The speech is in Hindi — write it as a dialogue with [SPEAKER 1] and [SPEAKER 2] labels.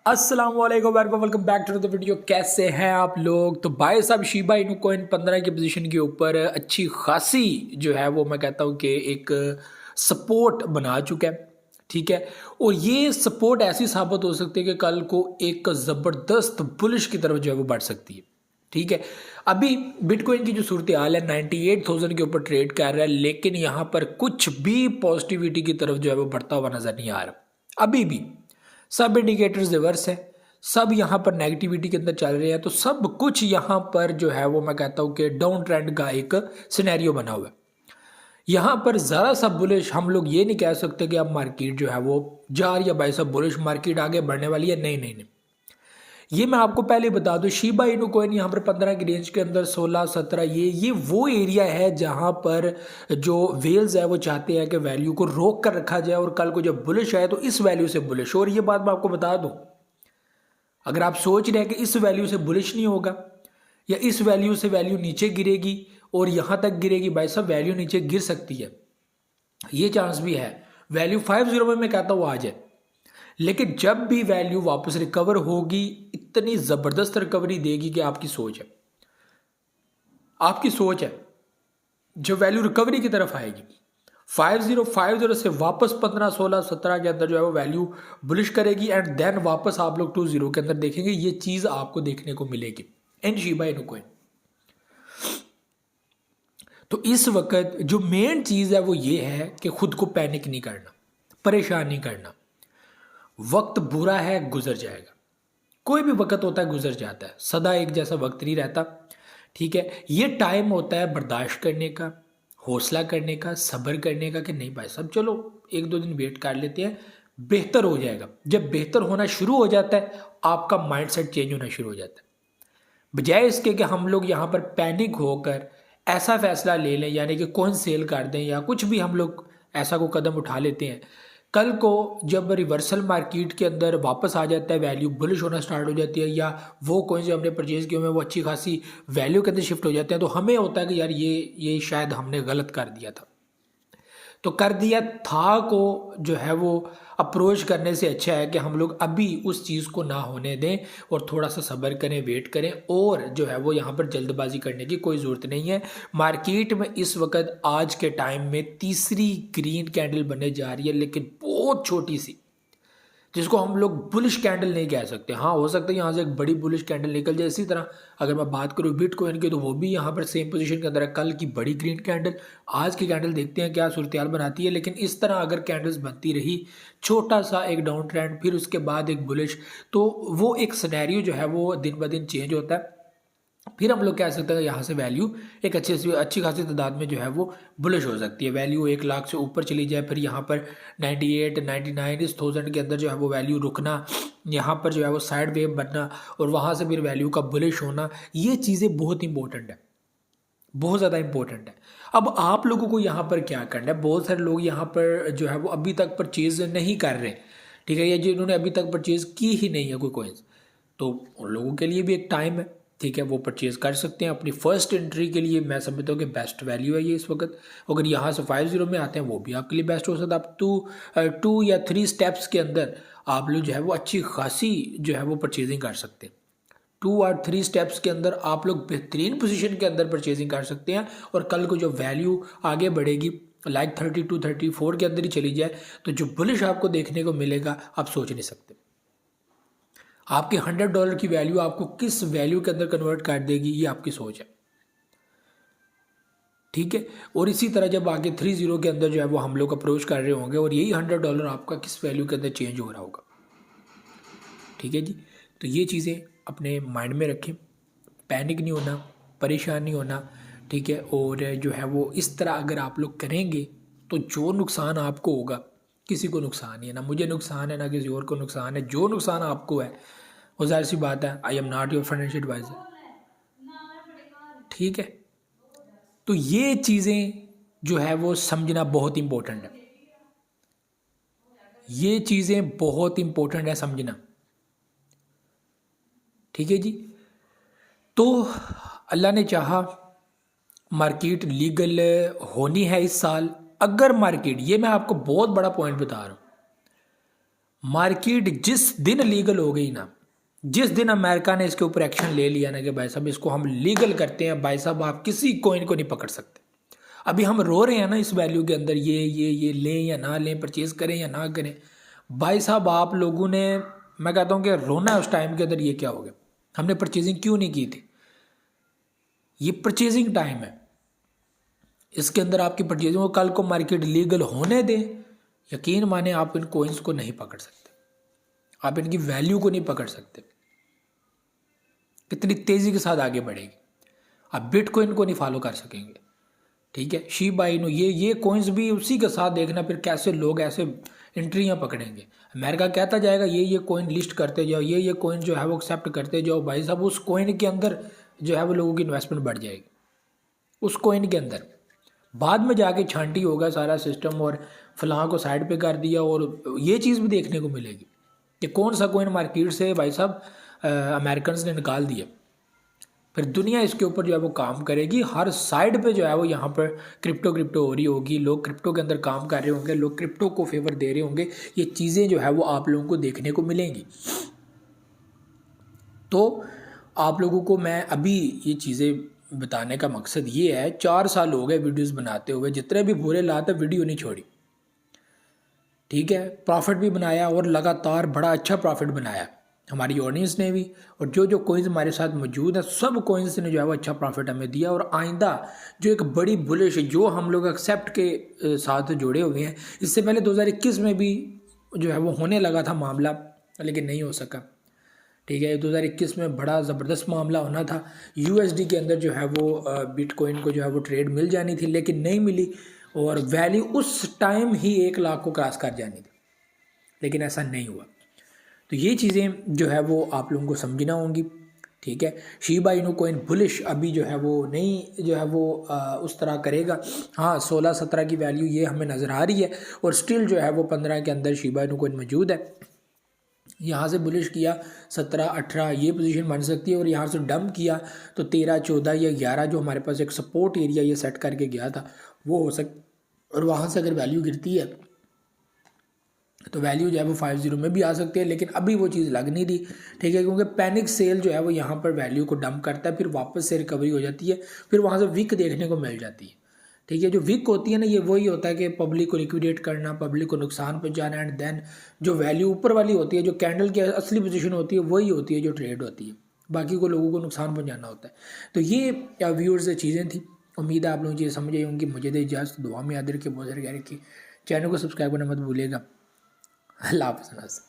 [SPEAKER 1] अस्सलाम वालेकुम welcome back to the video. कैसे हैं आप लोग? तो भाई साहब शिबा इनू कॉइन 15 की पोजीशन के ऊपर अच्छी खासी जो है वो मैं कहता हूँ कि एक सपोर्ट बना चुका है। ठीक है, और ये सपोर्ट ऐसी साबित हो सकती है कि कल को एक ज़बरदस्त बुलिश की तरफ जो है वो बढ़ सकती है। ठीक है, अभी बिटकॉइन की जो सूरत हाल है 98,000 के ऊपर ट्रेड कर रहा है, लेकिन यहाँ पर कुछ भी पॉजिटिविटी की तरफ जो है वो बढ़ता हुआ नजर नहीं आ रहा। अभी भी सब इंडिकेटर्स रिवर्स है, सब यहाँ पर नेगेटिविटी के अंदर चल रहे हैं। तो सब कुछ यहाँ पर जो है वो मैं कहता हूँ कि डाउन ट्रेंड का एक सिनेरियो बना हुआ है। यहाँ पर ज़रा सा बुलिश हम लोग ये नहीं कह सकते कि अब मार्केट जो है वो जा रही है भाई साहब बुलिश मार्केट आगे बढ़ने वाली है। नहीं नहीं नहीं, ये मैं आपको पहले बता दूं, शिबा इनू कॉइन यहाँ पर 15 की रेंज के अंदर 16-17 ये वो एरिया है जहाँ पर जो वेल्स है वो चाहते हैं कि वैल्यू को रोक कर रखा जाए और कल को जब बुलिश आए तो इस वैल्यू से बुलिश। और ये बात मैं आपको बता दूं, अगर आप सोच रहे हैं कि इस वैल्यू से बुलिश नहीं होगा या इस वैल्यू से वैल्यू नीचे गिरेगी और यहां तक गिरेगी, भाई साहब वैल्यू नीचे गिर सकती है, ये चांस भी है। वैल्यू 50 में मैं कहता हूँ आ जाए, लेकिन जब भी वैल्यू वापस रिकवर होगी इतनी जबरदस्त रिकवरी देगी कि आपकी सोच है, आपकी सोच है जब वैल्यू रिकवरी की तरफ आएगी 5050 से वापस 15 16 17 के अंदर जो है वो वैल्यू बुलिश करेगी एंड देन वापस आप लोग 20 के अंदर देखेंगे। ये चीज आपको देखने को मिलेगी इन शिबा इनू कॉइन। तो इस वक्त जो मेन चीज है वो ये है कि खुद को पैनिक नहीं करना, परेशान नहीं करना। वक्त बुरा है, गुजर जाएगा। कोई भी वक्त होता है गुजर जाता है, सदा एक जैसा वक्त नहीं रहता। ठीक है, ये टाइम होता है बर्दाश्त करने का, हौसला करने का, सब्र करने का कि नहीं भाई साहब चलो 1-2 दिन वेट कर लेते हैं, बेहतर हो जाएगा। जब बेहतर होना शुरू हो जाता है आपका माइंडसेट चेंज होना शुरू हो जाता है। बजाय इसके कि हम लोग यहाँ पर पैनिक होकर ऐसा फैसला ले लें यानी कि कौन सेल कर दें या कुछ भी हम लोग ऐसा को कदम उठा लेते हैं, कल को जब रिवर्सल मार्केट के अंदर वापस आ जाता है, वैल्यू बुलिश होना स्टार्ट हो जाती है या वो कॉइन जो हमने परचेज किए हुए वो अच्छी खासी वैल्यू के अंदर शिफ्ट हो जाते हैं, तो हमें होता है कि यार ये शायद हमने गलत कर दिया था। तो कर दिया था को जो है वो अप्रोच करने से अच्छा है कि हम लोग अभी उस चीज़ को ना होने दें और थोड़ा सा सब्र करें, वेट करें। और जो है वो यहाँ पर जल्दबाजी करने की कोई ज़रूरत नहीं है। मार्केट में इस वक्त आज के टाइम में तीसरी ग्रीन कैंडल बनने जा रही है, लेकिन बहुत छोटी सी, जिसको हम लोग बुलिश कैंडल नहीं कह सकते। हाँ, हो सकता है यहाँ से एक बड़ी बुलिश कैंडल निकल जाए। इसी तरह अगर मैं बात करूँ बिटकॉइन की तो वो भी यहाँ पर सेम पोजीशन के अंदर है। कल की बड़ी ग्रीन कैंडल, आज की कैंडल देखते हैं क्या सूरत हाल बनाती है। लेकिन इस तरह अगर कैंडल्स बनती रही, छोटा सा एक डाउन ट्रेंड फिर उसके बाद एक बुलिश, तो वो एक सिनेरियो जो है वो दिन ब दिन चेंज होता है। फिर हम लोग कह सकते हैं यहाँ से वैल्यू एक अच्छी खासी तादाद में जो है वो बुलिश हो सकती है। वैल्यू 1 लाख से ऊपर चली जाए, फिर यहाँ पर 98 99 इस 1000 के अंदर जो है वो वैल्यू रुकना, यहाँ पर जो है वो साइड वेव बनना और वहाँ से फिर वैल्यू का बुलिश होना, ये चीज़ें बहुत इंपॉर्टेंट है, बहुत ज़्यादा इंपॉर्टेंट है। अब आप लोगों को यहाँ पर क्या करना है, बहुत सारे लोग यहाँ पर जो है वो अभी तक परचेज नहीं कर रहे। ठीक है, या जिन्होंने अभी तक परचेज की ही नहीं है कोई कॉइन्स, तो उन लोगों के लिए भी एक टाइम है। ठीक है, वो परचेज कर सकते हैं अपनी फर्स्ट एंट्री के लिए। मैं समझता हूँ कि बेस्ट वैल्यू है ये इस वक्त। अगर यहाँ से 50 में आते हैं वो भी आपके लिए बेस्ट हो सकता है। आप 2 या 3 स्टेप्स के अंदर आप लोग जो है वो अच्छी खासी जो है वो परचेजिंग कर सकते हैं। 2 और 3 स्टेप्स के अंदर आप लोग बेहतरीन पोजीशन के अंदर परचेजिंग कर सकते हैं। और कल को जो वैल्यू आगे बढ़ेगी लाइक 32 34 के अंदर ही चली जाए, तो जो बुलिश आपको देखने को मिलेगा आप सोच नहीं सकते। आपके $100 की वैल्यू आपको किस वैल्यू के अंदर कन्वर्ट कर देगी, ये आपकी सोच है। ठीक है, और इसी तरह जब आगे 30 के अंदर जो है वो हम लोग अप्रोच कर रहे होंगे और यही $100 आपका किस वैल्यू के अंदर चेंज हो रहा होगा। ठीक है जी, तो ये चीज़ें अपने माइंड में रखें, पैनिक नहीं होना, परेशान नहीं होना। ठीक है, और जो है वो इस तरह अगर आप लोग करेंगे तो जो नुकसान आपको होगा, किसी को नुकसान नहीं है, ना मुझे नुकसान है ना किसी और को नुकसान है। जो नुकसान आपको है वो जाहिर सी बात है, I am not your financial advisor. ठीक है, तो ये चीज़ें जो है वो समझना बहुत इंपॉर्टेंट है, ये चीज़ें बहुत इंपॉर्टेंट है समझना। ठीक है जी, तो अल्लाह ने चाहा मार्केट लीगल होनी है इस साल। अगर मार्केट, ये मैं आपको बहुत बड़ा पॉइंट बता रहा हूँ, मार्केट जिस दिन लीगल हो गई ना, जिस दिन अमेरिका ने इसके ऊपर एक्शन ले लिया ना कि भाई साहब इसको हम लीगल करते हैं, भाई साहब आप किसी कॉइन को नहीं पकड़ सकते। अभी हम रो रहे हैं ना इस वैल्यू के अंदर, ये लें या ना लें, परचेज करें या ना करें। भाई साहब आप लोगों ने, मैं कहता हूँ कि रोना है उस टाइम के अंदर, ये क्या हो गया, हमने परचेजिंग क्यों नहीं की थी। ये परचेजिंग टाइम है, इसके अंदर आपकी परचेजिंग हो, कल को मार्केट लीगल होने दें, यकीन माने आप इन कोइंस को नहीं पकड़ सकते, आप इनकी वैल्यू को नहीं पकड़ सकते। कितनी तेज़ी के साथ आगे बढ़ेगी, आप बिटकॉइन को नहीं फॉलो कर सकेंगे। ठीक है, शिबा इनू, ये कोइंस भी उसी के साथ देखना फिर कैसे लोग ऐसे एंट्रियां पकड़ेंगे। अमेरिका कहता जाएगा ये कोइन लिस्ट करते जाओ, ये कोइन जो है वो एक्सेप्ट करते जाओ, भाई साहब उस कोइन के अंदर जो है वो लोगों की इन्वेस्टमेंट बढ़ जाएगी उस कोइन के अंदर। बाद में जाके छांटी होगा सारा सिस्टम और फलां को साइड पे कर दिया। और ये चीज़ भी देखने को मिलेगी कि कौन सा कोइन मार्केट से भाई साहब अमेरिकन ने निकाल दिया, फिर दुनिया इसके ऊपर जो है वो काम करेगी। हर साइड पे जो है वो यहाँ पर क्रिप्टो हो रही होगी, लोग क्रिप्टो के अंदर काम कर रहे होंगे, लोग क्रिप्टो को फेवर दे रहे होंगे। ये चीज़ें जो है वो आप लोगों को देखने को मिलेंगी। तो आप लोगों को मैं अभी ये चीज़ें बताने का मकसद ये है, 4 साल हो गए वीडियोस बनाते हुए, जितने भी बुरे लाते वीडियो नहीं छोड़ी। ठीक है, प्रॉफिट भी बनाया और लगातार बड़ा अच्छा प्रॉफिट बनाया हमारी ऑडियंस ने भी। और जो कोइंस हमारे साथ मौजूद है सब कोइंस ने जो है वो अच्छा प्रॉफिट हमें दिया। और आइंदा जो एक बड़ी बुलिश जो हम लोग एक्सेप्ट के साथ जुड़े हुए हैं, इससे पहले 2021 में भी जो है वो होने लगा था मामला, लेकिन नहीं हो सका। ठीक है, 2021 में बड़ा ज़बरदस्त मामला होना था, यूएसडी के अंदर जो है वो बिटकॉइन को जो है वो ट्रेड मिल जानी थी, लेकिन नहीं मिली और वैल्यू उस टाइम ही 1 लाख को क्रॉस कर जानी थी, लेकिन ऐसा नहीं हुआ। तो ये चीज़ें जो है वो आप लोगों को समझना होंगी। ठीक है, शिबा इनू कोइन बुलिश अभी जो है वो नहीं जो है वो उस तरह करेगा। हाँ, 16-17 की वैल्यू ये हमें नज़र आ रही है और स्टिल जो है वो 15 के अंदर शिबा इनू कोइन मौजूद है। यहाँ से बुलिश किया 17-18 ये पोजीशन बन सकती है और यहाँ से डंप किया तो 13-14 या 11 जो हमारे पास एक सपोर्ट एरिया ये सेट करके गया था वो हो सक। और वहाँ से अगर वैल्यू गिरती है तो वैल्यू जो है वो 50 में भी आ सकती है, लेकिन अभी वो चीज़ लग नहीं रही। ठीक है, क्योंकि पैनिक सेल जो है वो यहाँ पर वैल्यू को डंप करता है, फिर वापस से रिकवरी हो जाती है, फिर वहाँ से वीक देखने को मिल जाती है। ठीक है, जो वीक होती है ना ये वही होता है कि पब्लिक को लिक्विडेट करना, पब्लिक को नुकसान पहुंचाना, एंड देन जो वैल्यू ऊपर वाली होती है, जो कैंडल की असली पोजीशन होती है वही होती है जो ट्रेड होती है, बाकी को लोगों को नुकसान पहुंचाना होता है। तो ये व्यूअर्स चीज़ें थी, उम्मीद है आप लोग ये समझ आई होंगी। मुझे दे इजाज़त, दुआ में याद रखिए, बहुत सारे कह रखिए, चैनल को सब्सक्राइब करना मत भूलिएगा। अल्लाह हाफ़िज़।